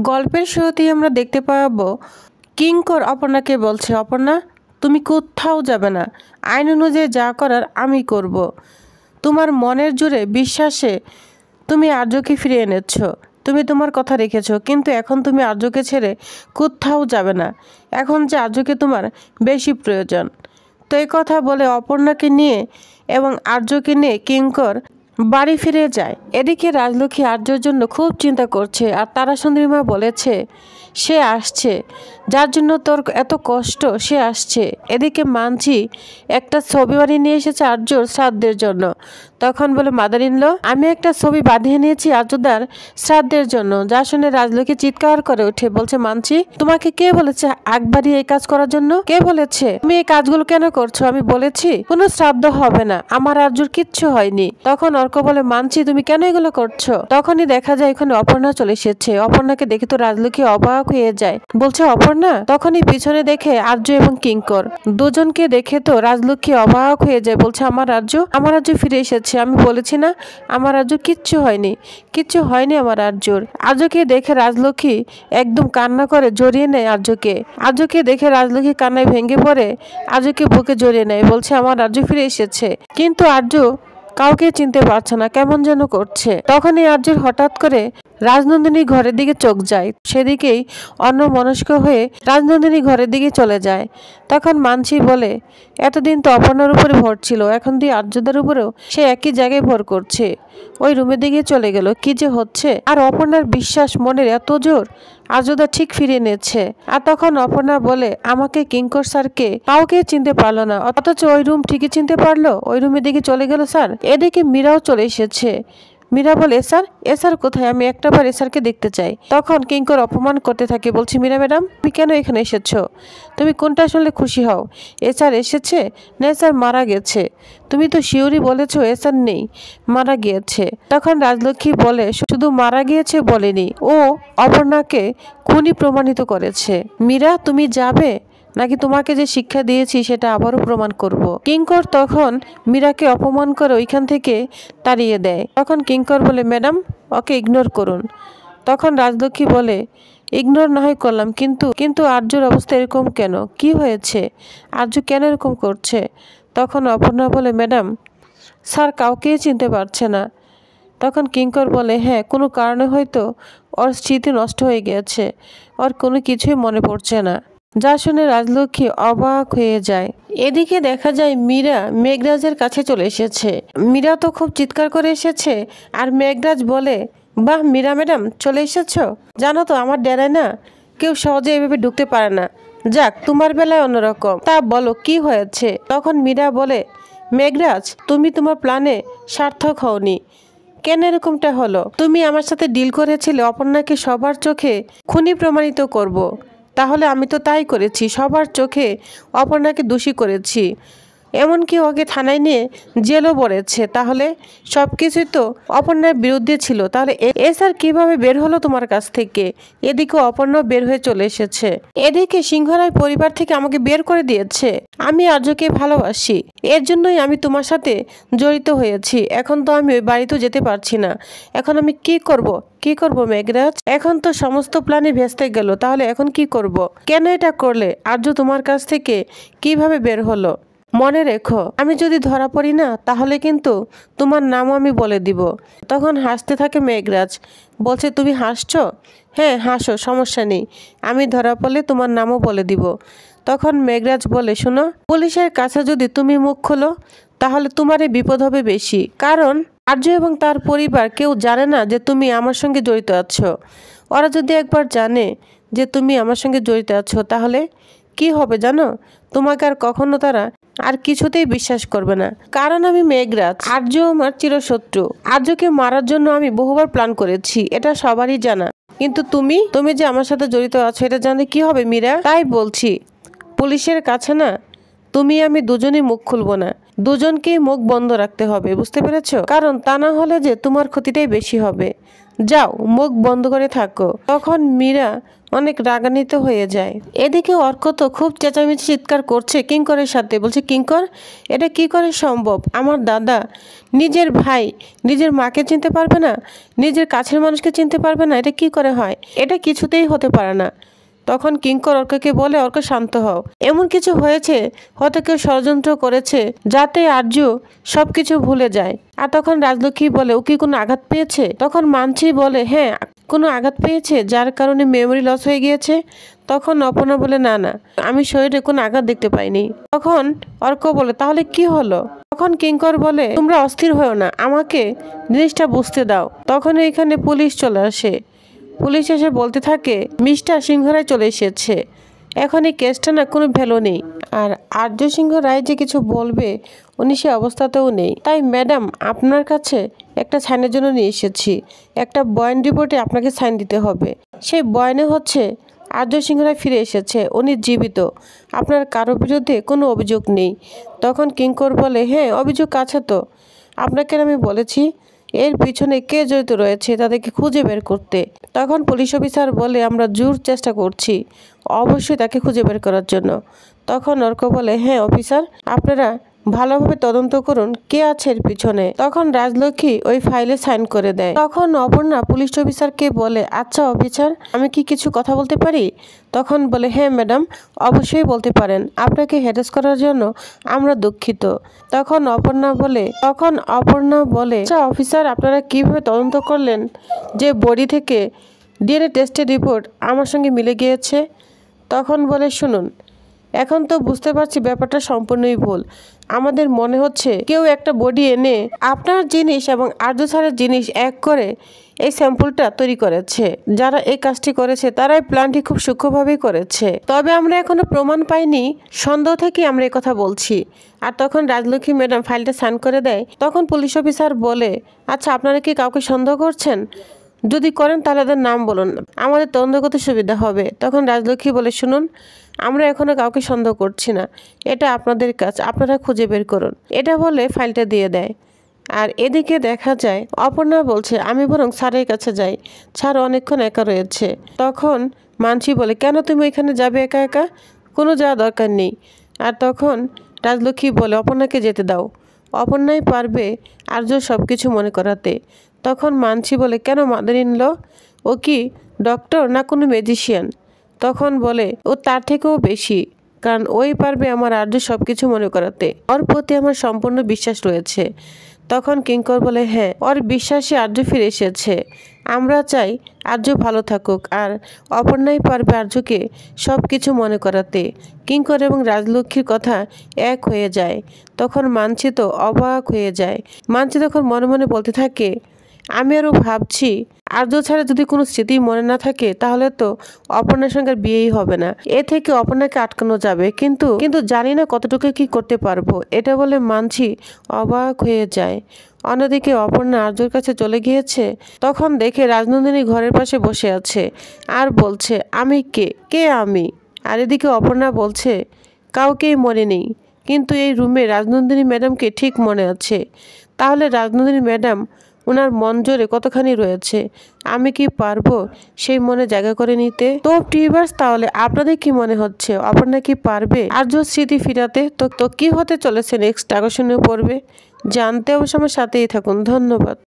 গল্পের শুরুতেই আমরা দেখতে পাবো কিঙ্কর অপর্ণাকে বলছে, অপর্ণা তুমি কোথাও যাবে না, আইন অনুযায়ী যা করার আমি করব। তোমার মনের জোরে বিশ্বাসে তুমি আর্যকে ফিরিয়ে এনেছ, তুমি তোমার কথা রেখেছো, কিন্তু এখন তুমি আর্যকে ছেড়ে কোথাও যাবে না। এখন যে আর্যকে তোমার বেশি প্রয়োজন। তো এই কথা বলে অপর্ণাকে নিয়ে এবং আর্যকে নিয়ে কিঙ্কর বাড়ি ফিরে যায়। এদিকে রাজলক্ষ্মী আর্যর জন্য খুব চিন্তা করছে, আর তারা সুন্দরীমা বলেছে সে আসছে, যার জন্য তোর এত কষ্ট সে আসছে। এদিকে মানছি একটা ছবি বানিয়ে নিয়ে এসেছে আর্যর শ্রাদ্ধের জন্য। তখন বলে মাদার ইন ল, আমি একটা ছবি বাঁধিয়ে নিয়েছি আর্যদার শ্রাদ্ধের জন্য। যা শুনে রাজলক্ষ্মী চিৎকার করে উঠে বলছে, মানছি তোমাকে কে বলেছে আগ বাড়িয়ে এই কাজ করার জন্য? কে বলেছে? তুমি এই কাজগুলো কেন করছো? আমি বলেছি কোনো শ্রাদ্ধ হবে না, আমার আর্যর কিচ্ছু হয়নি। তখন অর্ক বলে, মানছি তুমি কেন এগুলো করছো? তখনই দেখা যায় এখানে অপর্ণা চলে এসেছে। অপর্ণাকে দেখে তো রাজলক্ষ্মী অবাক হয়ে যায়, বলছে অপর্ণা। তখনই পিছনে দেখে আর্য এবং কিঙ্কর দুজনকে দেখে তো রাজলক্ষ্মী অবাক হয়ে যায়, বলছে আমার আর্য ফিরে এসেছে। আমি বলেছি না আমার আর্য কিচ্ছু হয়নি আমার আর্যর। আর্যকে দেখে রাজলক্ষ্মী একদম কান্না করে জড়িয়ে নেয় আর্যকে দেখে রাজলক্ষ্মী কান্নায় ভেঙে পড়ে আর্যকে বুকে জড়িয়ে নেয়, বলছে আমার আর্য ফিরে এসেছে। কিন্তু আর্য কাউকে চিনতে পারছে না, কেমন যেন করছে। তখনই আর্যর হঠাৎ করে রাজনন্দিনী ঘরের দিকে চোখ যায়, সেদিকেই অন্যমনস্ক হয়ে রাজনন্দিনী ঘরের দিকে চলে যায়। তখন মানসী বলে, এতদিন তো অপর্ণার উপরে ভর ছিল, এখন দিয়ে আর্যদার উপরেও সে একই জায়গায় ভর করছে। ওই রুমের দিকে চলে গেল, কি যে হচ্ছে। আর অপর্ণার বিশ্বাস মনের এত জোর, আর্যদা ঠিক ফিরে নিচ্ছে। আর তখন অপর্ণা বলে, আমাকে কিঙ্কর স্যারকে কাউকে চিনতে পারলো না, অথচ ওই রুম ঠিকই চিনতে পারলো, ওই রুমের দিকে চলে গেল স্যার। এদিকে মীরাও চলে এসেছে। মীরা বলে, এসার কোথায়? আমি একটাবার এসারকে দেখতে চাই। তখন কিঙ্কর অপমান করতে থাকে, বলছি মীরা ম্যাডাম তুমি কেন এখানে এসেছো? তুমি কোনটা শুনলে খুশি হও? এসার এসেছে না এসার মারা গেছে? তুমি তো শিওরই বলেছো এসার নেই, মারা গিয়েছে। তখন রাজলক্ষ্মী বলে, শুধু মারা গিয়েছে বলেনি, ও অপর্ণাকে খুনি প্রমাণিত করেছে। মীরা তুমি যাবে নাকি তোমাকে যে শিক্ষা দিয়েছি সেটা আবারও প্রমাণ করব? কিঙ্কর তখন মীরাকে অপমান করে ওইখান থেকে তাড়িয়ে দেয়। তখন কিঙ্কর বলে, ম্যাডাম ওকে ইগনোর করুন। তখন রাজলক্ষ্মী বলে, ইগনোর না হয় করলাম, কিন্তু আর্যর অবস্থা এরকম কেন? কি হয়েছে? আর্য কেন এরকম করছে? তখন অপর্ণা বলে, ম্যাডাম স্যার কাউকেই চিনতে পারছে না। তখন কিঙ্কর বলে, হ্যাঁ কোনো কারণে হয়তো ওর স্মৃতি নষ্ট হয়ে গিয়েছে, ওর কোনো কিছুই মনে পড়ছে না। যা শুনে রাজলক্ষ্মী অবাক হয়ে যায়। এদিকে দেখা যায় মীরা মেঘরাজের কাছে চলে এসেছে। মীরা তো খুব চিৎকার করে এসেছে, আর মেঘরাজ বলে, বাহ মীরা ম্যাডাম চলে এসেছ। জানো তো আমার ডেরায় না কেউ সহজে এভাবে ঢুকতে পারে না। যাক তোমার বেলায় অন্যরকম, তা বলো কি হয়েছে? তখন মীরা বলে, মেঘরাজ তুমি তোমার প্ল্যানে সার্থক হওনি। কেন এরকমটা হলো? তুমি আমার সাথে ডিল করেছিলে অপর্ণাকে সবার চোখে খুনি প্রমাণিত করব। তাহলে আমি তো তাই করেছি, সবার চোখে অপর্ণাকে দোষী করেছি, এমনকি ওকে থানায় নিয়ে জেলও পড়েছে। তাহলে সব কিছুই তো অপর্ণার বিরুদ্ধে ছিল। তাহলে স্যার কিভাবে বের হলো তোমার কাছ থেকে? এদিকে অপর্ণা বের হয়ে চলে এসেছে। এদিকে সিংহরায় পরিবার থেকে আমাকে বের করে দিয়েছে। আমি আর্যকে ভালোবাসি, এর জন্যই আমি তোমার সাথে জড়িত হয়েছি। এখন তো আমি ওই বাড়িতেও যেতে পারছি না। এখন আমি কি করব মেঘরাজ? এখন তো সমস্ত প্ল্যানে ভেস্তে গেল। তাহলে এখন কি করব? কেন এটা করলে? আর্য তোমার কাছ থেকে কিভাবে বের হলো? মনে রেখো আমি যদি ধরা পড়ি না তাহলে কিন্তু তোমার নামও আমি বলে দিব। তখন হাসতে থাকে মেঘরাজ, বলছে তুমি হাসছো? হ্যাঁ হাসো, সমস্যা নেই, আমি ধরা পড়লে তোমার নামও বলে দিব। তখন মেঘরাজ বলে, শোনো পুলিশের কাছে যদি তুমি মুখ খোলো তাহলে তোমারই বিপদ হবে বেশি। কারণ আর্য এবং তার পরিবার কেউ জানে না যে তুমি আমার সঙ্গে জড়িত আছো। ওরা যদি একবার জানে যে তুমি আমার সঙ্গে জড়িত আছো তাহলে কি হবে জানো? তোমাকে আর কখনো তারা আর কিছুতেই বিশ্বাস করবে না। কারণ আমি মেঘরাজ, আর্য আমার চিরশত্রু। আর্যকে মারার জন্য আমি বহুবার প্ল্যান করেছি, এটা সবারই জানা। কিন্তু তুমি যে আমার সাথে জড়িত আছো এটা জানলে কি হবে মীরা? তাই বলছি পুলিশের কাছে না তুমি আমি দুজনেই মুখ খুলবো না, দুজনকেই মুখ বন্ধ রাখতে হবে, বুঝতে পেরেছো? কারণ তা না হলে যে তোমার ক্ষতিটাই বেশি হবে। যাও, মুখ বন্ধ করে থাকো। তখন মীরা অনেক রাগান্বিত হয়ে যায়। এদিকে অর্ক তো খুব চেঁচামেচি চিৎকার করছে কিঙ্করের সাথে, বলছে কিঙ্কর এটা কি করে সম্ভব? আমার দাদা নিজের ভাই নিজের মাকে চিনতে পারবে না, নিজের কাছের মানুষকে চিনতে পারবে না, এটা কি করে হয়? এটা কিছুতেই হতে পারে না। তখন কিঙ্কর অর্ককে বলে, অর্ক শান্ত হও, এমন কিছু হয়েছে, হয়তো কেউ ষড়যন্ত্র করেছে যাতে আর্য সবকিছু ভুলে যায়। আর তখন রাজলক্ষ্মী বলে, ও কি কোনো আঘাত পেয়েছে? তখন মানছি বলে, হ্যাঁ কোনো আঘাত পেয়েছে যার কারণে মেমোরি লস হয়ে গিয়েছে। তখন অপর্ণা বলে, না না, আমি শরীরে কোনো আঘাত দেখতে পাইনি। তখন অর্ক বলে, তাহলে কি হলো? তখন কিঙ্কর বলে, তোমরা অস্থির হও না, আমাকে জিনিসটা বুঝতে দাও। তখন এখানে পুলিশ চলে আসে। পুলিশ এসে বলতে থাকে, মিস্টার সিংহ রায় চলে এসেছে, এখন এই কেসটা না কোনো ভ্যালু নেই। আর আর্য সিংহ রায় যে কিছু বলবে উনি সে অবস্থাতেও নেই। তাই ম্যাডাম আপনার কাছে একটা সাইনের জন্য নিয়ে এসেছি। একটা বয়ান রিপোর্টে আপনাকে সাইন দিতে হবে। সেই বয়ানে হচ্ছে আর্য সিংহ রায় ফিরে এসেছে, উনি জীবিত, আপনার কারো বিরুদ্ধে কোনো অভিযোগ নেই। তখন কিঙ্কর বলে, হ্যাঁ অভিযোগ আছে তো, আপনাকে আমি বলেছি এর পিছনে কে জড়িত রয়েছে তাদেরকে খুঁজে বের করতে। তখন পুলিশ অফিসার বলে, আমরা জোর চেষ্টা করছি অবশ্যই তাকে খুঁজে বের করার জন্য। তখন অর্ক বলে, হ্যাঁ অফিসার আপনারা ভালোভাবে তদন্ত করুন কে আছে এর পিছনে। তখন রাজলক্ষ্মী ওই ফাইলে সাইন করে দেয়। তখন অপর্ণা পুলিশ অফিসারকে বলে, আচ্ছা অফিসার আমি কি কিছু কথা বলতে পারি? তখন বলে, হ্যাঁ ম্যাডাম অবশ্যই বলতে পারেন, আপনাকে হ্যারাস করার জন্য আমরা দুঃখিত। তখন অপর্ণা বলে, আচ্ছা অফিসার আপনারা কিভাবে তদন্ত করলেন যে বডি থেকে ডিএনএ টেস্টের রিপোর্ট আমার সঙ্গে মিলে গিয়েছে? তখন বলে, শুনুন এখন তো বুঝতে পারছি ব্যাপারটা সম্পূর্ণই ভুল। আমাদের মনে হচ্ছে কেউ একটা বডি এনে আপনার জিনিস এবং আর্য স্যারের জিনিস এক করে এই স্যাম্পলটা তৈরি করেছে। যারা এই কাজটি করেছে তারাই প্ল্যানটি খুব সূক্ষ্মভাবেই করেছে, তবে আমরা এখনো প্রমাণ পাইনি, সন্দেহ থেকে আমরা এই কথা বলছি। আর তখন রাজলক্ষ্মী ম্যাডাম ফাইলটা সাইন করে দেয়। তখন পুলিশ অফিসার বলে, আচ্ছা আপনারা কি কাউকে সন্দেহ করছেন? যদি করেন তাহলে তাদের নাম বলুন, আমাদের তদন্ত করতে সুবিধা হবে। তখন রাজলক্ষ্মী বলে, শুনুন আমরা এখনো কাউকে সন্দেহ করছি না, এটা আপনাদের কাজ, আপনারা খুঁজে বের করুন। এটা বলে ফাইলটা দিয়ে দেয়। আর এদিকে দেখা যায় অপর্ণা বলছে, আমি বরং স্যারের কাছে যাই, স্যার অনেকক্ষণ একা রয়েছে। তখন মানসী বলে, কেন তুমি এখানে যাবে একা একা? কোনো যাওয়া দরকার নেই। আর তখন রাজলক্ষ্মী বলে, অপর্ণাকে যেতে দাও, অপর্ণাই পারবে আর্য সব কিছু মনে করাতে। তখন মানসী বলে, কেন মাদার ইন ল, ও কি ডক্টর না কোনো ম্যাজিশিয়ান? তখন বলে, ও তার থেকেও বেশি, কারণ ওই পারবে আমার আর্য সব কিছু মনে করাতে, ওর প্রতি আমার সম্পূর্ণ বিশ্বাস রয়েছে। তখন কিঙ্কর বলে, হ্যাঁ ওর বিশ্বাসে আর্য ফিরে এসেছে, আমরা চাই আর্য ভালো থাকুক, আর অপর্ণাই পারবে আর্যকে সব কিছু মনে করাতে। কিঙ্কর এবং রাজলক্ষ্মীর কথা এক হয়ে যায়। তখন মানসী তো অবাক হয়ে যায়। মানসী তখন মনে মনে বলতে থাকে, আমি আরও ভাবছি আর্য ছাড়া যদি কোনো স্মৃতি মনে না থাকে তাহলে তো অপর্ণার সঙ্গে বিয়েই হবে না, এ থেকে অপর্ণাকে আটকানো যাবে, কিন্তু জানি না কতটুকু কি করতে পারবো। এটা বলে মানসী অবাক হয়ে যায়। অন্যদিকে অপর্ণা আর্যর কাছে চলে গিয়েছে। তখন দেখে রাজনন্দিনী ঘরের পাশে বসে আছে আর বলছে, আমি কে আমি? আর এদিকে অপর্ণা বলছে, কাউকেই মনে নেই, কিন্তু এই রুমে রাজনন্দিনী ম্যাডামকে ঠিক মনে আছে। তাহলে রাজনন্দিনী ম্যাডাম ওনার মন জোরে কতখানি রয়েছে, আমি কি পারবো সেই মনে জায়গা করে নিতে? তো টিউবার্স, তাহলে আপনাদের কি মনে হচ্ছে অপর্ণা কি পারবে আর্য স্মৃতি ফিরাতে? তো কি হতে চলেছে নেক্সট আকর্ষণীয় পর্বে জানতে অবশ্য আমার সাথেই থাকুন। ধন্যবাদ।